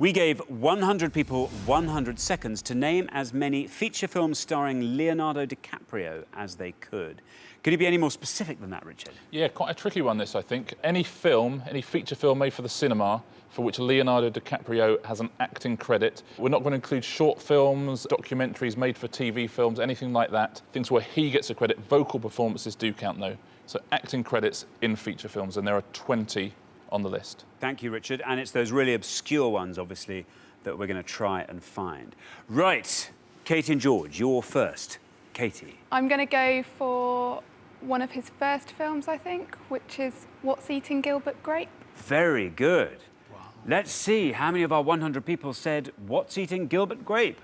We gave 100 people 100 seconds to name as many feature films starring Leonardo DiCaprio as they could. Could you be any more specific than that, Richard? Yeah, quite a tricky one, this, I think. Any film, any feature film made for the cinema for which Leonardo DiCaprio has an acting credit. We're not going to include short films, documentaries made for TV films, anything like that. Things where he gets a credit. Vocal performances do count, though. So acting credits in feature films, and there are 20 on the list. Thank you, Richard. And it's those really obscure ones, obviously, that we're going to try and find. Right, Katie and George, you're first. Katie. I'm going to go for one of his first films, I think, which is What's Eating Gilbert Grape. Very good. Wow. Let's see how many of our 100 people said What's Eating Gilbert Grape.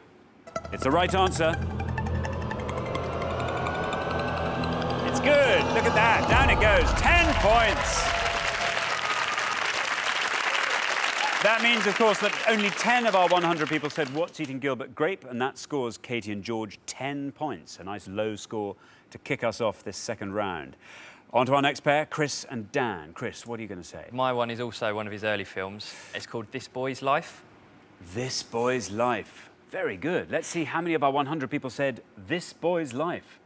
It's the right answer. It's good. Look at that. Down it goes. 10 points. That means, of course, that only 10 of our 100 people said What's Eating Gilbert Grape, and that scores Katie and George 10 points. A nice low score to kick us off this second round. On to our next pair, Chris and Dan. Chris, what are you going to say? My one is also one of his early films. It's called This Boy's Life. This Boy's Life. Very good. Let's see how many of our 100 people said This Boy's Life.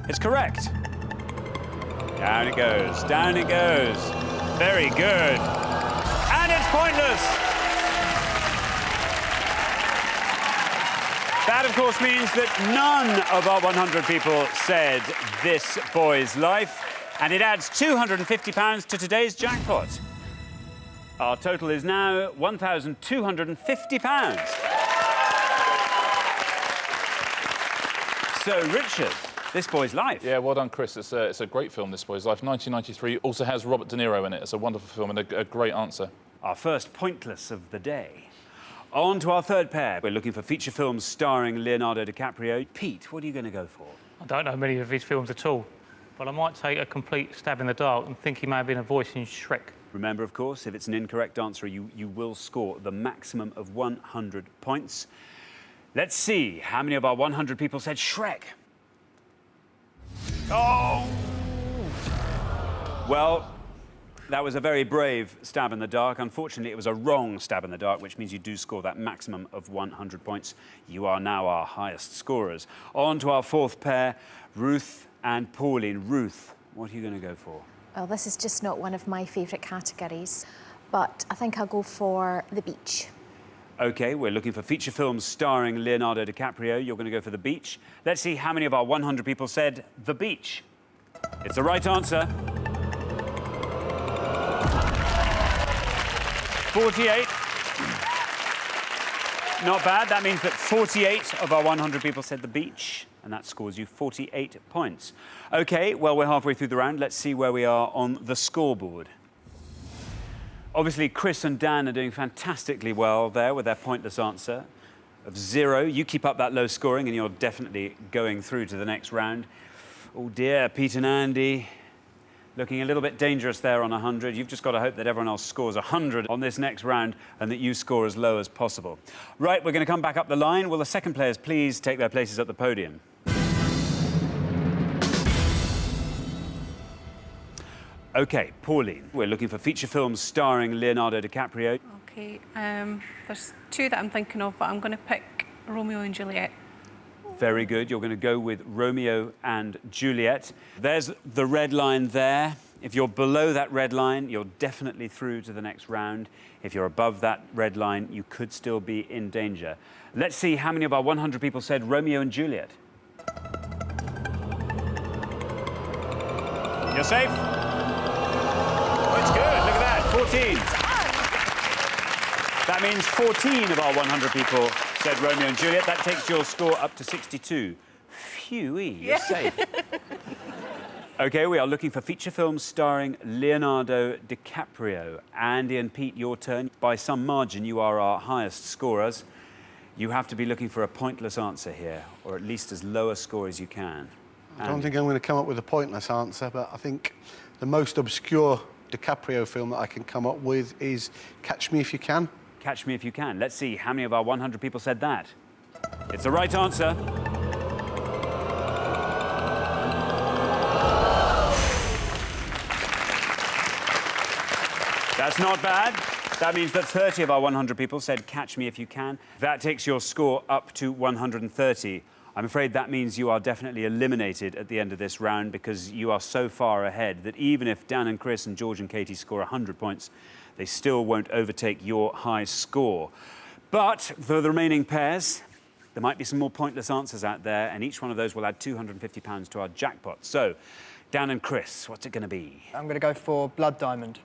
It's correct. Down it goes. Down it goes. Very good. And it's pointless. That, of course, means that none of our 100 people said This Boy's Life, and it adds £250 to today's jackpot. Our total is now £1,250. So, Richard, This Boy's Life. Yeah, well done, Chris. It's a great film, This Boy's Life. 1993, also has Robert De Niro in it. It's a wonderful film and a great answer. Our first pointless of the day. On to our third pair. We're looking for feature films starring Leonardo DiCaprio. Pete, what are you going to go for? I don't know many of his films at all, but I might take a complete stab in the dark and think he may have been a voice in Shrek. Remember, of course, if it's an incorrect answer, you will score the maximum of 100 points. Let's see how many of our 100 people said Shrek. Oh! Well, that was a very brave stab in the dark. Unfortunately, it was a wrong stab in the dark, which means you do score that maximum of 100 points. You are now our highest scorers. On to our fourth pair, Ruth and Pauline. Ruth, what are you going to go for? Well, this is just not one of my favourite categories, but I think I'll go for The Beach. OK, we're looking for feature films starring Leonardo DiCaprio. You're going to go for The Beach. Let's see how many of our 100 people said The Beach. It's the right answer. 48. Not bad. That means that 48 of our 100 people said The Beach, and that scores you 48 points. OK, well, we're halfway through the round. Let's see where we are on the scoreboard. Obviously, Chris and Dan are doing fantastically well there with their pointless answer of 0. You keep up that low scoring, and you're definitely going through to the next round. Oh, dear, Pete and Andy. Looking a little bit dangerous there on 100. You've just got to hope that everyone else scores 100 on this next round and that you score as low as possible. Right, we're going to come back up the line. Will the second players please take their places at the podium? OK, Pauline, we're looking for feature films starring Leonardo DiCaprio. OK, there's two that I'm thinking of, but I'm going to pick Romeo and Juliet. Very good. You're going to go with Romeo and Juliet. There's the red line there. If you're below that red line, you're definitely through to the next round. If you're above that red line, you could still be in danger. Let's see how many of our 100 people said Romeo and Juliet. You're safe? Oh, it's good. Look at that. 14. That means 14 of our 100 people said Romeo and Juliet. That takes your score up to 62. Phew-wee, you're safe. OK, we are looking for feature films starring Leonardo DiCaprio. Andy and Pete, your turn. By some margin, you are our highest scorers. You have to be looking for a pointless answer here, or at least as low a score as you can. I don't think I'm going to come up with a pointless answer, but I think the most obscure DiCaprio film that I can come up with is Catch Me If You Can. Catch Me If You Can. Let's see how many of our 100 people said that. It's the right answer. That's not bad. That means that 30 of our 100 people said Catch Me If You Can. That takes your score up to 130. I'm afraid that means you are definitely eliminated at the end of this round because you are so far ahead that even if Dan and Chris and George and Katie score 100 points, they still won't overtake your high score. But for the remaining pairs, there might be some more pointless answers out there, and each one of those will add £250 to our jackpot. So, Dan and Chris, what's it going to be? I'm going to go for Blood Diamond.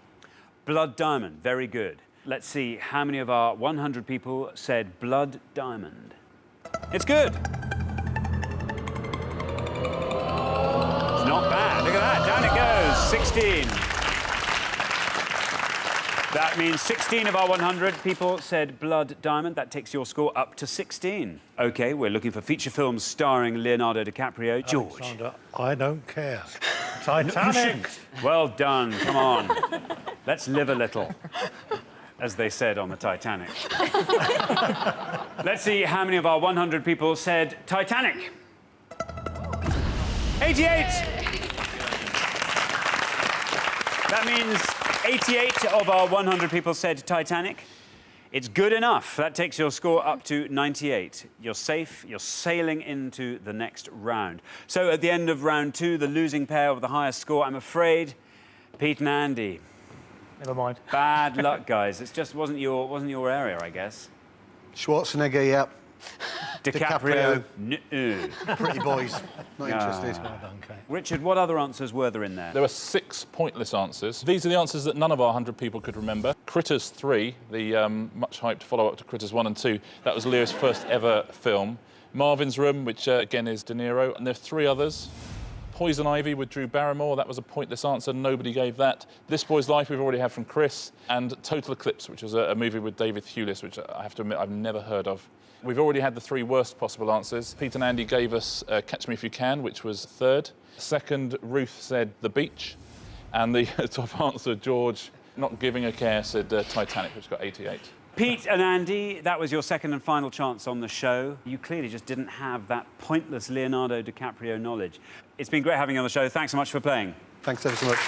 Blood Diamond, very good. Let's see how many of our 100 people said Blood Diamond. It's good. It's not bad. Look at that. Down it goes. 16. That means 16 of our 100 people said Blood Diamond. That takes your score up to 16. OK, we're looking for feature films starring Leonardo DiCaprio. George. Alexander, I don't care. Titanic! Well done. Come on. Let's live a little, as they said on the Titanic. Let's see how many of our 100 people said Titanic. 88! That means 88 of our 100 people said Titanic. It's good enough. That takes your score up to 98. You're safe. You're sailing into the next round. So at the end of round 2, the losing pair with the highest score, I'm afraid, Pete and Andy. Never mind. Bad luck, guys. It just wasn't your area, I guess. Schwarzenegger, yep. DiCaprio. Pretty boys. Not interested. Well done, Kate. Richard, what other answers were there in there? There were 6 pointless answers. These are the answers that none of our 100 people could remember. Critters 3, the much-hyped follow-up to Critters 1 and 2, that was Leo's first ever film. Marvin's Room, which again is De Niro, and there are 3 others. Poison Ivy with Drew Barrymore, that was a pointless answer, nobody gave that. This Boy's Life we've already had from Chris, and Total Eclipse, which was a movie with David Thewlis, which I have to admit I've never heard of. We've already had the 3 worst possible answers. Pete and Andy gave us Catch Me If You Can, which was 3rd. Second, Ruth said The Beach. And the top answer, George, not giving a care, said Titanic, which got 88. Pete and Andy, that was your second and final chance on the show. You clearly just didn't have that pointless Leonardo DiCaprio knowledge. It's been great having you on the show. Thanks so much for playing. Thanks ever so much.